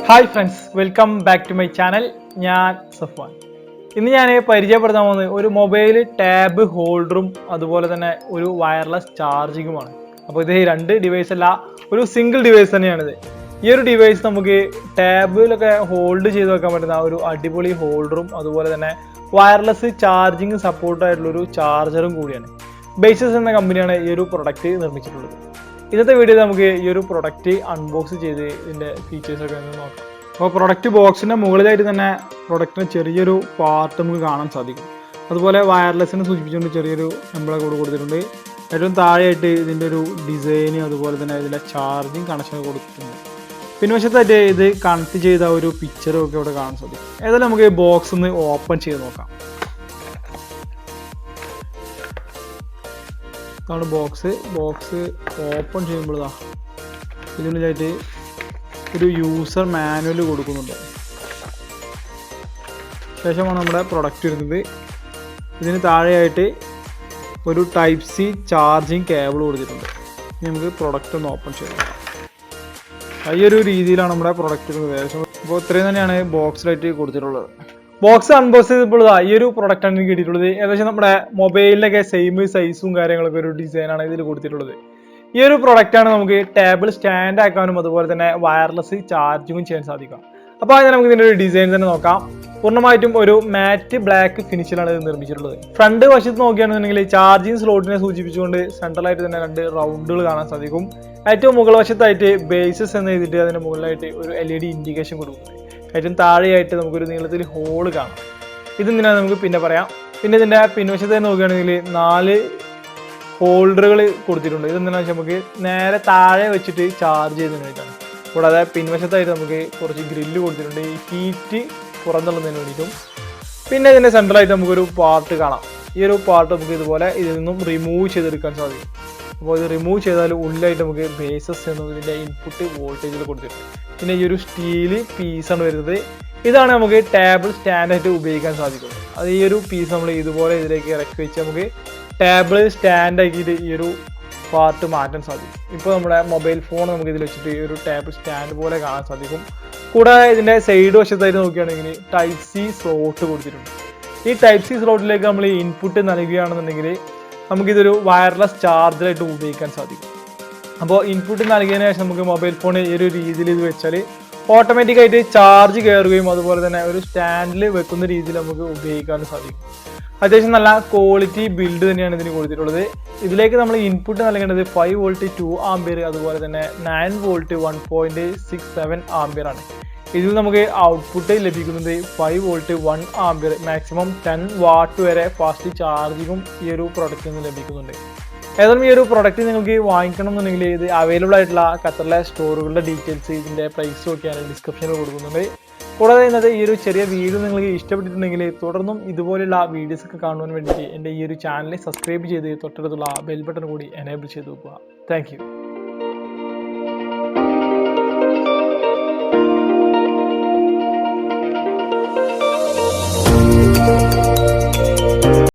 Hi friends, welcome back to my channel. ഞാൻ സഫ്വാൻ. ഇന്ന് ഞാൻ പരിചയപ്പെടുത്താൻ പോകുന്നത് ഒരു മൊബൈൽ ടാബ് ഹോൾഡറും അതുപോലെ തന്നെ ഒരു വയർലെസ് ചാർജിങ്ങുമാണ്. അപ്പോൾ ഇത് രണ്ട് ഡിവൈസ് അല്ല, ഒരു സിംഗിൾ ഡിവൈസ് തന്നെയാണിത്. ഈ ഒരു ഡിവൈസ് നമുക്ക് ടാബിലൊക്കെ ഹോൾഡ് ചെയ്ത് വെക്കാൻ പറ്റുന്ന ഒരു അടിപൊളി ഹോൾഡറും അതുപോലെ തന്നെ വയർലെസ് ചാർജിങ് സപ്പോർട്ടായിട്ടുള്ളൊരു ചാർജറും കൂടിയാണ്. ബേസസ് എന്ന കമ്പനിയാണ് ഈ ഒരു പ്രൊഡക്റ്റ് നിർമ്മിച്ചിട്ടുള്ളത്. ഇന്നത്തെ വീഡിയോയിൽ നമുക്ക് ഈ ഒരു പ്രൊഡക്റ്റ് അൺബോക്സ് ചെയ്ത് ഇതിൻ്റെ ഫീച്ചേഴ്സൊക്കെ ഒന്ന് നോക്കാം. അപ്പോൾ പ്രൊഡക്റ്റ് ബോക്സിൻ്റെ മുകളിലായിട്ട് തന്നെ പ്രൊഡക്റ്റിന് ചെറിയൊരു പാർട്ട് നമുക്ക് കാണാൻ സാധിക്കും. അതുപോലെ വയർലെസ്സിനെ സൂചിപ്പിച്ചുകൊണ്ട് ചെറിയൊരു എംബ്ലം കൂടെ കൊടുത്തിട്ടുണ്ട്. ഏറ്റവും താഴെയായിട്ട് ഇതിൻ്റെ ഒരു ഡിസൈന് അതുപോലെ തന്നെ ഇതിൻ്റെ ചാർജിങ് കണക്ഷൻ കൊടുത്തിട്ടുണ്ട്. പിൻവശത്തായിട്ട് ഇത് കണക്ട് ചെയ്ത ഒരു പിക്ചറും ഒക്കെ ഇവിടെ കാണാൻ സാധിക്കും. ഏതായാലും നമുക്ക് ബോക്സ് ഒന്ന് ഓപ്പൺ ചെയ്ത് നോക്കാം. ഇതാണ് ബോക്സ് ഓപ്പൺ ചെയ്യുമ്പോഴാ ഇതിനുള്ളിലായിട്ട് ഒരു യൂസർ മാനുവൽ കൊടുക്കുന്നുണ്ട്. ശേഷമാണ് നമ്മുടെ പ്രൊഡക്റ്റ് വരുന്നത്. ഇതിന് താഴെയായിട്ട് ഒരു ടൈപ്പ് സി ചാർജിങ് കേബിൾ കൊടുത്തിട്ടുണ്ട്. ഇനി നമുക്ക് പ്രൊഡക്റ്റ് ഒന്ന് ഓപ്പൺ ചെയ്യാം. ഈ ഒരു രീതിയിലാണ് നമ്മുടെ പ്രൊഡക്റ്റ് ഏകദേശം. അപ്പോൾ ഇത്രയും തന്നെയാണ് ബോക്സിലായിട്ട് കൊടുത്തിട്ടുള്ളത്. ബോക്സ് അൺബോക്സ് ചെയ്തപ്പോൾ ഈ ഒരു പ്രൊഡക്റ്റാണ് എനിക്ക് കിട്ടിയിട്ടുള്ളത്. ഏകദേശം നമ്മുടെ മൊബൈലിലൊക്കെ സെയിം സൈസും കാര്യങ്ങളൊക്കെ ഒരു ഡിസൈനാണ് ഇതിൽ കൊടുത്തിട്ടുള്ളത്. ഈ ഒരു പ്രൊഡക്റ്റാണ് നമുക്ക് ടേബിൾ സ്റ്റാൻഡ് ആക്കാനും അതുപോലെ തന്നെ വയർലെസ് ചാർജിങ്ങും ചെയ്യാൻ സാധിക്കാം. അപ്പോൾ അതിന് നമുക്ക് ഇതിൻ്റെ ഒരു ഡിസൈൻ തന്നെ നോക്കാം. പൂർണ്ണമായിട്ടും ഒരു മാറ്റ് ബ്ലാക്ക് ഫിനിഷിലാണ് ഇത് നിർമ്മിച്ചിട്ടുള്ളത്. ഫ്രണ്ട് വശത്ത് നോക്കുകയാണെന്നുണ്ടെങ്കിൽ ചാർജിങ് സ്ലോട്ടിനെ സൂചിപ്പിച്ചുകൊണ്ട് സെൻട്രലായിട്ട് തന്നെ രണ്ട് റൗണ്ടുകൾ കാണാൻ സാധിക്കും. ഏറ്റവും മുകൾ വശത്തായിട്ട് ബേസസ് എന്ന് എഴുതിയിട്ട് അതിന് മുകളിലായിട്ട് ഒരു LED ഇൻഡിക്കേഷൻ കൊടുക്കുന്നുണ്ട്. ഏറ്റവും താഴെയായിട്ട് നമുക്കൊരു നീളത്തിൽ ഹോള് കാണാം. ഇതെന്തിനാണ് നമുക്ക് പിന്നെ പറയാം. പിന്നെ ഇതിൻ്റെ പിൻവശത്ത് നോക്കുകയാണെങ്കിൽ 4 ഹോൾഡറുകൾ കൊടുത്തിട്ടുണ്ട്. ഇതെന്തിനാണെന്ന് വെച്ചാൽ നമുക്ക് നേരെ താഴെ വെച്ചിട്ട് ചാർജ് ചെയ്യുന്നതിന് വേണ്ടിയിട്ടാണ്. കൂടാതെ പിൻവശത്തായിട്ട് നമുക്ക് കുറച്ച് ഗ്രില്ല് കൊടുത്തിട്ടുണ്ട്, ഈ ഹീറ്റ് പുറന്തള്ളുന്നതിന് വേണ്ടിയിട്ടും. പിന്നെ ഇതിൻ്റെ സെൻട്രലായിട്ട് നമുക്കൊരു പാർട്ട് കാണാം. ഈ ഒരു പാർട്ട് നമുക്ക് ഇതുപോലെ ഇതിൽ നിന്നും റിമൂവ് ചെയ്തെടുക്കാൻ സാധിക്കും. അപ്പോൾ ഇത് റിമൂവ് ചെയ്താൽ ഉള്ളിലായിട്ട് നമുക്ക് ബേസസ് എന്നും ഇതിൻ്റെ ഇൻപുട്ട് വോൾട്ടേജിൽ കൊടുത്തിട്ടുണ്ട്. പിന്നെ ഈ ഒരു സ്റ്റീല് പീസാണ് വരുന്നത്. ഇതാണ് നമുക്ക് ടേബിൾ സ്റ്റാൻഡായിട്ട് ഉപയോഗിക്കാൻ സാധിക്കുന്നത്. അത് ഈ ഒരു പീസ് നമ്മൾ ഇതുപോലെ ഇതിലേക്ക് ഇറക്കി വെച്ച് നമുക്ക് ടേബിൾ സ്റ്റാൻഡ് ആക്കിയിട്ട് ഈ ഒരു പാർട്ട് മാറ്റാൻ സാധിക്കും. ഇപ്പോൾ നമ്മുടെ മൊബൈൽ ഫോൺ നമുക്ക് ഇതിൽ വെച്ചിട്ട് ഈ ഒരു ടേബിൾ സ്റ്റാൻഡ് പോലെ കാണാൻ സാധിക്കും. കൂടാതെ ഇതിൻ്റെ സൈഡ് വശത്തായിട്ട് നോക്കുകയാണെങ്കിൽ ടൈപ്പ് സി സ്ലോട്ട് കൊടുത്തിട്ടുണ്ട്. ഈ ടൈപ്പ് സി സ്ലോട്ടിലേക്ക് നമ്മൾ ഇൻപുട്ട് നൽകുകയാണെന്നുണ്ടെങ്കിൽ നമുക്കിതൊരു വയർലെസ് ചാർജറായിട്ട് ഉപയോഗിക്കാൻ സാധിക്കും. അപ്പോൾ ഇൻപുട്ട് നൽകിയതിന് ശേഷം നമുക്ക് മൊബൈൽ ഫോൺ ഈ ഒരു രീതിയിൽ ഇത് വെച്ചാൽ ഓട്ടോമാറ്റിക്കായിട്ട് ചാർജ് കയറുകയും അതുപോലെ തന്നെ ഒരു സ്റ്റാൻഡിൽ വെക്കുന്ന രീതിയിൽ നമുക്ക് ഉപയോഗിക്കാൻ സാധിക്കും. അത്യാവശ്യം നല്ല ക്വാളിറ്റി ബിൽഡ് തന്നെയാണ് ഇതിന് കൊടുത്തിട്ടുള്ളത്. ഇതിലേക്ക് നമ്മൾ ഇൻപുട്ട് നൽകേണ്ടത് 5 വോൾട്ട് 2 ആംപിയർ അതുപോലെ തന്നെ 9 വോൾട്ട് 1.67 ആംപിയർ ആണ്. ഇതിൽ നമുക്ക് ഔട്ട്പുട്ട് ലഭിക്കുന്നത് 5 വോൾട്ട് 1 ആംപിയർ, മാക്സിമം 10 വാട്ട് വരെ ഫാസ്റ്റ് ചാർജിങ്ങും ഈ ഒരു പ്രൊഡക്റ്റിൽ നിന്ന് ലഭിക്കുന്നുണ്ട്. ഏതായാലും ഈ ഒരു പ്രൊഡക്റ്റ് നിങ്ങൾക്ക് വാങ്ങിക്കണം എന്നുണ്ടെങ്കിൽ ഇത് അവൈലബിൾ ആയിട്ടുള്ള ഖത്തറിലെ സ്റ്റോറുകളുടെ ഡീറ്റെയിൽസ് ഇതിൻ്റെ പ്രൈസ് ഒക്കെയാണ് ഡിസ്ക്രിപ്ഷനിൽ കൊടുക്കുന്നുണ്ട്. കൂടാതെ ഇന്നത്തെ ഈ ഒരു ചെറിയ വീഡിയോ നിങ്ങൾക്ക് ഇഷ്ടപ്പെട്ടിട്ടുണ്ടെങ്കിൽ തുടർന്നും ഇതുപോലെയുള്ള വീഡിയോസ് ഒക്കെ കാണുവാൻ വേണ്ടിയിട്ട് എൻ്റെ ഈ ഒരു ചാനൽ സബ്സ്ക്രൈബ് ചെയ്ത് തൊട്ടടുത്തുള്ള ബെൽ ബട്ടൺ കൂടി എനേബിൾ ചെയ്ത് വെക്കുക. Thank you.